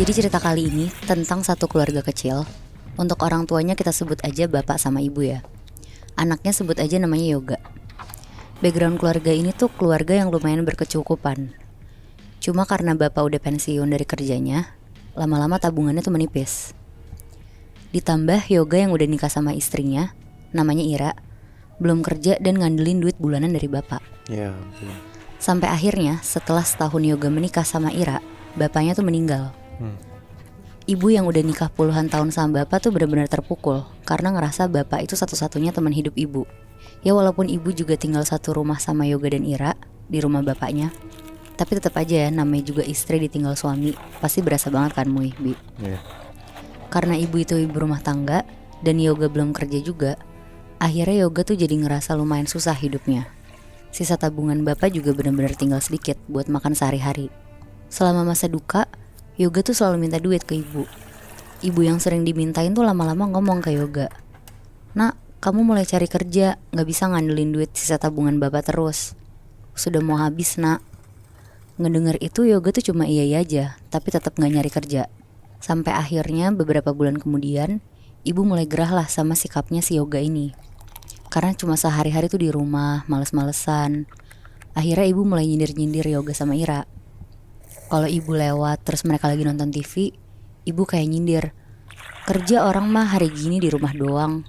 Jadi cerita kali ini tentang satu keluarga kecil. Untuk orang tuanya kita sebut aja bapak sama ibu ya. Anaknya sebut aja namanya Yoga. Background keluarga ini tuh keluarga yang lumayan berkecukupan. Cuma karena bapak udah pensiun dari kerjanya, lama-lama tabungannya tuh menipis. Ditambah Yoga yang udah nikah sama istrinya, namanya Ira, belum kerja dan ngandelin duit bulanan dari bapak. Ya. Sampai akhirnya setelah setahun Yoga menikah sama Ira, bapaknya tuh meninggal. Ibu yang udah nikah puluhan tahun sama bapak tuh benar-benar terpukul karena ngerasa bapak itu satu-satunya teman hidup ibu. Ya walaupun ibu juga tinggal satu rumah sama Yoga dan Ira di rumah bapaknya, tapi tetap aja ya namanya juga istri ditinggal suami, pasti berasa banget kan Muy, Bi. Yeah. Karena ibu itu ibu rumah tangga dan Yoga belum kerja juga, akhirnya Yoga tuh jadi ngerasa lumayan susah hidupnya. Sisa tabungan bapak juga benar-benar tinggal sedikit buat makan sehari-hari. Selama masa duka, Yoga tuh selalu minta duit ke ibu. Ibu yang sering dimintain tuh lama-lama ngomong ke Yoga, "Nak, kamu mulai cari kerja, gak bisa ngandelin duit sisa tabungan bapak terus. Sudah mau habis, nak." Ngedenger itu Yoga tuh cuma iya aja, tapi tetap gak nyari kerja. Sampai akhirnya beberapa bulan kemudian, ibu mulai gerah lah sama sikapnya si Yoga ini. Karena cuma sehari-hari tuh di rumah, males-malesan. Akhirnya ibu mulai nyindir-nyindir Yoga sama Ira. Kalau ibu lewat terus mereka lagi nonton TV, ibu kayak nyindir, "Kerja orang mah hari gini di rumah doang."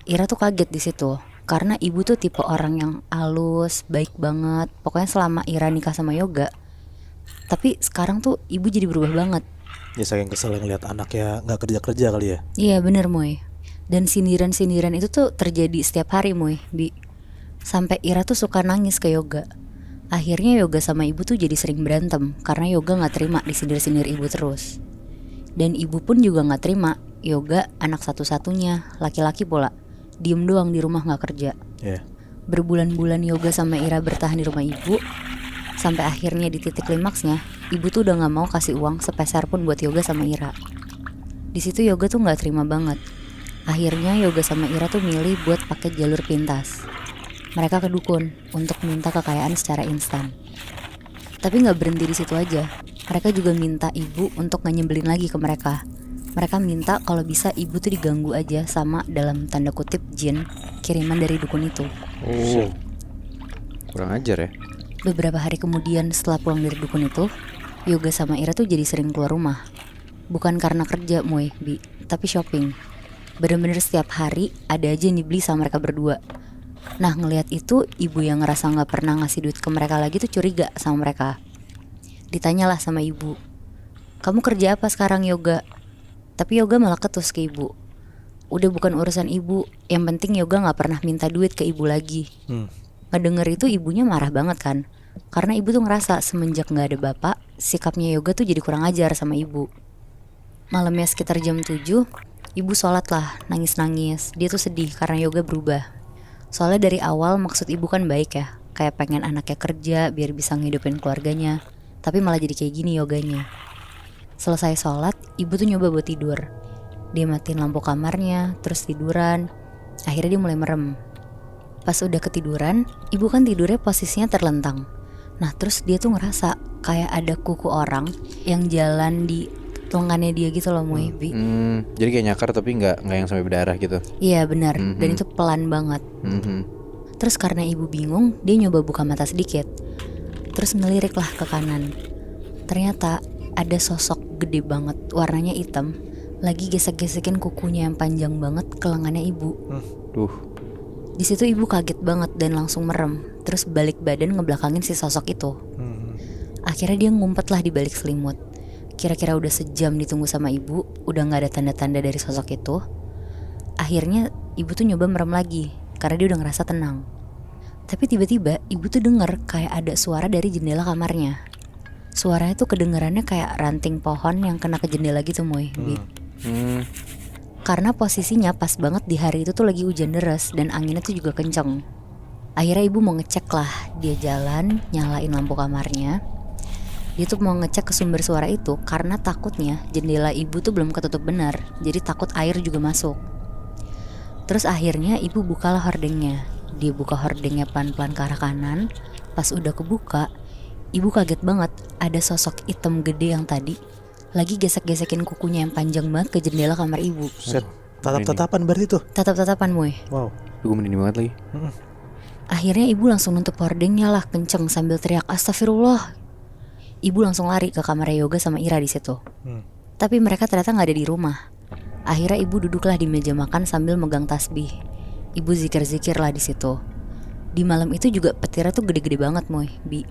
Ira tuh kaget di situ, karena ibu tuh tipe orang yang halus, baik banget. Pokoknya selama Ira nikah sama Yoga. Tapi sekarang tuh ibu jadi berubah banget. Ya saking kesel ngeliat anaknya gak kerja-kerja kali ya. Iya bener Moy. Dan sindiran-sindiran itu tuh terjadi setiap hari Moy, Bi. Sampai Ira tuh suka nangis ke Yoga. Akhirnya Yoga sama ibu tuh jadi sering berantem karena Yoga gak terima disindir-sindir ibu terus. Dan ibu pun juga gak terima Yoga anak satu-satunya, laki-laki pula, diem doang di rumah gak kerja. Berbulan-bulan Yoga sama Ira bertahan di rumah ibu. Sampai akhirnya di titik klimaksnya, ibu tuh udah gak mau kasih uang sepeser pun buat Yoga sama Ira. Di situ Yoga tuh gak terima banget. Akhirnya Yoga sama Ira tuh milih buat pakai jalur pintas. Mereka ke dukun untuk minta kekayaan secara instan. Tapi gak berhenti di situ aja. Mereka juga minta ibu untuk gak nyebelin lagi ke mereka. Mereka minta kalau bisa ibu tuh diganggu aja sama dalam tanda kutip jin kiriman dari dukun itu. Oh, kurang ajar ya. Beberapa hari kemudian setelah pulang dari dukun itu, Yoga sama Ira tuh jadi sering keluar rumah. Bukan karena kerja Moy, Bi, tapi shopping. Bener-bener setiap hari ada aja yang dibeli sama mereka berdua. Nah ngelihat itu, ibu yang ngerasa gak pernah ngasih duit ke mereka lagi tuh curiga sama mereka. Ditanyalah sama ibu, "Kamu kerja apa sekarang Yoga?" Tapi Yoga malah ketus ke ibu. Udah bukan urusan ibu, yang penting Yoga gak pernah minta duit ke ibu lagi. Ngedenger itu ibunya marah banget kan. Karena ibu tuh ngerasa semenjak gak ada bapak, sikapnya Yoga tuh jadi kurang ajar sama ibu. Malamnya sekitar jam 7, ibu sholat lah, nangis-nangis. Dia tuh sedih karena Yoga berubah. Soalnya dari awal maksud ibu kan baik ya, kayak pengen anaknya kerja biar bisa ngehidupin keluarganya. Tapi malah jadi kayak gini Yoganya. Selesai sholat, ibu tuh nyoba buat tidur. Dia matiin lampu kamarnya, terus tiduran. Akhirnya dia mulai merem. Pas udah ketiduran, ibu kan tidurnya posisinya terlentang. Nah terus dia tuh ngerasa kayak ada kuku orang yang jalan di lengannya dia gitu loh Muy, Bi. Jadi kayak nyakar tapi nggak yang sampai berdarah gitu. Iya benar. Dan itu pelan banget. Terus karena ibu bingung, dia nyoba buka mata sedikit. Terus ngelirik lah ke kanan. Ternyata ada sosok gede banget, warnanya hitam, lagi gesek-gesekin kukunya yang panjang banget ke lengannya ibu. Di situ ibu kaget banget dan langsung merem. Terus balik badan ngebelakangin si sosok itu. Akhirnya dia ngumpet lah di balik selimut. Kira-kira udah sejam ditunggu sama ibu, udah gak ada tanda-tanda dari sosok itu. Akhirnya ibu tuh nyoba merem lagi, karena dia udah ngerasa tenang. Tapi tiba-tiba ibu tuh denger kayak ada suara dari jendela kamarnya. Suaranya tuh kedengerannya kayak ranting pohon yang kena ke jendela gitu Moy, Bi. Karena posisinya pas banget di hari itu tuh lagi hujan deras dan anginnya tuh juga kenceng. Akhirnya ibu mau ngecek lah, dia jalan, nyalain lampu kamarnya. Dia tuh mau ngecek ke sumber suara itu karena takutnya jendela ibu tuh belum ketutup benar, jadi takut air juga masuk. Terus akhirnya ibu bukalah hordengnya. Dia buka hordengnya pelan-pelan ke arah kanan. Pas udah kebuka, ibu kaget banget ada sosok hitam gede yang tadi Lagi gesek-gesekin kukunya yang panjang banget ke jendela kamar ibu. Set, tatap-tatapan berarti tuh. Tatap-tatapan Moy. Wow. Gue merinding banget lagi. Akhirnya ibu langsung nutup hordengnya lah kenceng sambil teriak astagfirullah. Ibu langsung lari ke kamar Yoga sama Ira di situ. Tapi mereka ternyata nggak ada di rumah. Akhirnya ibu duduklah di meja makan sambil megang tasbih. Ibu zikir-zikir lah di situ. Di malam itu juga petirnya tuh gede-gede banget Moy, Bi.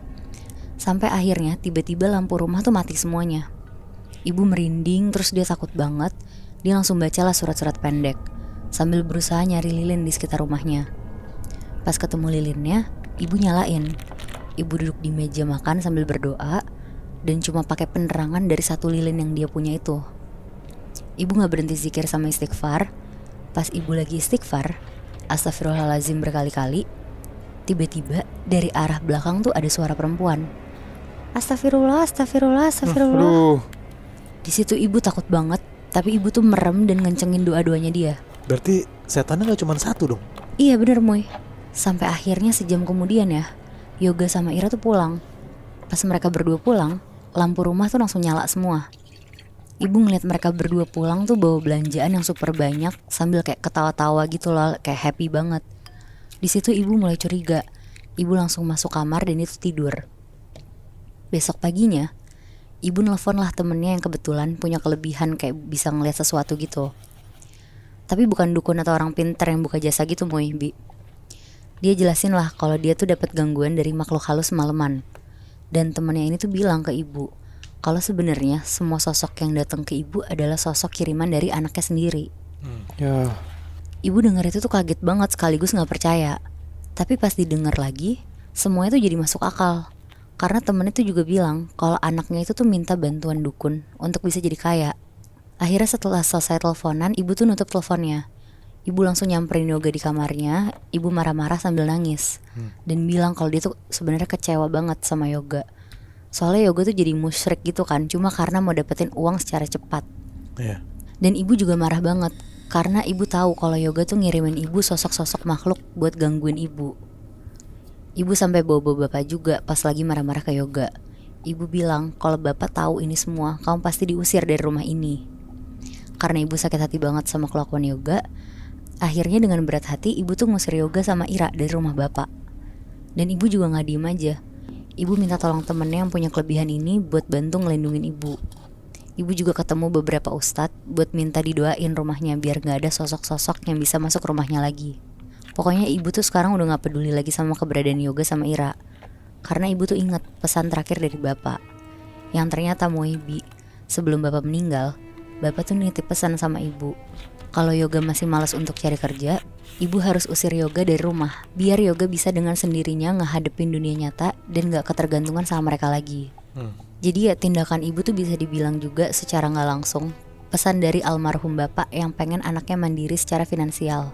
Sampai akhirnya tiba-tiba lampu rumah tuh mati semuanya. Ibu merinding terus dia takut banget. Dia langsung bacalah surat-surat pendek sambil berusaha nyari lilin di sekitar rumahnya. Pas ketemu lilinnya, ibu nyalain. Ibu duduk di meja makan sambil berdoa dan cuma pakai penerangan dari satu lilin yang dia punya itu. Ibu gak berhenti zikir sama istighfar. Pas ibu lagi istighfar, astagfirullahalazim berkali-kali, tiba-tiba dari arah belakang tuh ada suara perempuan. Astagfirullah, astagfirullah, astagfirullah. Di situ ibu takut banget, tapi ibu tuh merem dan ngencengin doa-doanya dia. Berarti setannya gak cuma satu dong? Iya bener Moy. Sampai akhirnya sejam kemudian ya, Yoga sama Ira tuh pulang. Pas mereka berdua pulang, lampu rumah tuh langsung nyala semua. Ibu ngeliat mereka berdua pulang tuh bawa belanjaan yang super banyak sambil kayak ketawa-tawa gitu loh, kayak happy banget. Di situ ibu mulai curiga. Ibu langsung masuk kamar dan itu tidur. Besok paginya, ibu nelfon lah temennya yang kebetulan punya kelebihan kayak bisa ngeliat sesuatu gitu. Tapi bukan dukun atau orang pinter yang buka jasa gitu Moy, Bi. Dia jelasin lah kalau dia tuh dapat gangguan dari makhluk halus semalaman. Dan temennya ini tuh bilang ke ibu kalau sebenarnya semua sosok yang datang ke ibu adalah sosok kiriman dari anaknya sendiri. Ya. Ibu dengar itu tuh kaget banget sekaligus gak percaya. Tapi pas didengar lagi, semuanya tuh jadi masuk akal. Karena temennya tuh juga bilang kalau anaknya itu tuh minta bantuan dukun untuk bisa jadi kaya. Akhirnya setelah selesai teleponan, ibu tuh nutup teleponnya. Ibu langsung nyamperin Yoga di kamarnya. Ibu marah-marah sambil nangis dan bilang kalau dia tuh sebenarnya kecewa banget sama Yoga. Soalnya Yoga tuh jadi musyrik gitu kan, cuma karena mau dapetin uang secara cepat. Dan ibu juga marah banget karena ibu tahu kalau Yoga tuh ngirimin ibu sosok-sosok makhluk buat gangguin ibu. Ibu sampai bawa bapak juga pas lagi marah-marah ke Yoga. Ibu bilang kalau bapak tahu ini semua, kamu pasti diusir dari rumah ini. Karena ibu sakit hati banget sama kelakuan Yoga, akhirnya dengan berat hati ibu tuh ngusir Yoga sama Ira dari rumah bapak. Dan ibu juga gak diem aja. Ibu minta tolong temennya yang punya kelebihan ini buat bantu ngelindungin ibu. Ibu juga ketemu beberapa ustadz buat minta didoain rumahnya biar gak ada sosok-sosok yang bisa masuk rumahnya lagi. Pokoknya ibu tuh sekarang udah gak peduli lagi sama keberadaan Yoga sama Ira. Karena ibu tuh ingat pesan terakhir dari bapak. Yang ternyata Bi, sebelum bapak meninggal, bapak tuh nitip pesan sama ibu. Kalau Yoga masih malas untuk cari kerja, ibu harus usir Yoga dari rumah biar Yoga bisa dengan sendirinya ngehadepin dunia nyata dan gak ketergantungan sama mereka lagi. Jadi ya tindakan ibu tuh bisa dibilang juga secara gak langsung pesan dari almarhum bapak yang pengen anaknya mandiri secara finansial.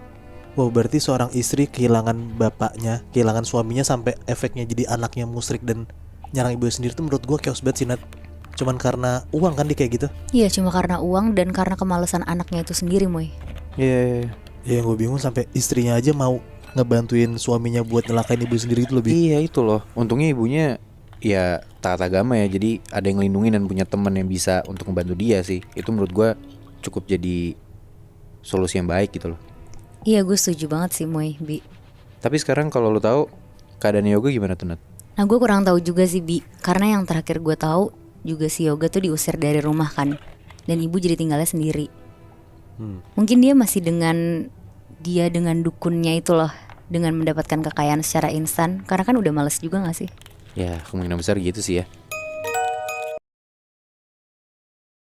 Wow, berarti seorang istri kehilangan bapaknya, kehilangan suaminya sampai efeknya jadi anaknya musyrik dan nyerang ibu sendiri tuh menurut gue chaos banget sih Nat. Cuman karena uang kan dia kayak gitu. Iya, cuma karena uang dan karena kemalasan anaknya itu sendiri Moy. Iya. Ya yang gue bingung sampai istrinya aja mau ngebantuin suaminya buat nyelakain ibu sendiri itu lebih. Iya itu loh. Untungnya ibunya ya taat agama ya, jadi ada yang ngelindungin dan punya teman yang bisa untuk membantu dia sih. Itu menurut gue cukup jadi solusi yang baik gitu loh. Iya, gue setuju banget sih Moy, Bi. Tapi sekarang kalau lo tahu keadaan Yoga gimana tuh Nat? Nah, gue kurang tahu juga sih Bi, karena yang terakhir gue tahu juga si Yoga tuh diusir dari rumah kan, dan ibu jadi tinggalnya sendiri. Mungkin dia masih dengan dukunnya itu loh, dengan mendapatkan kekayaan secara instan, karena kan udah males juga gak sih? Ya kemungkinan besar gitu sih ya.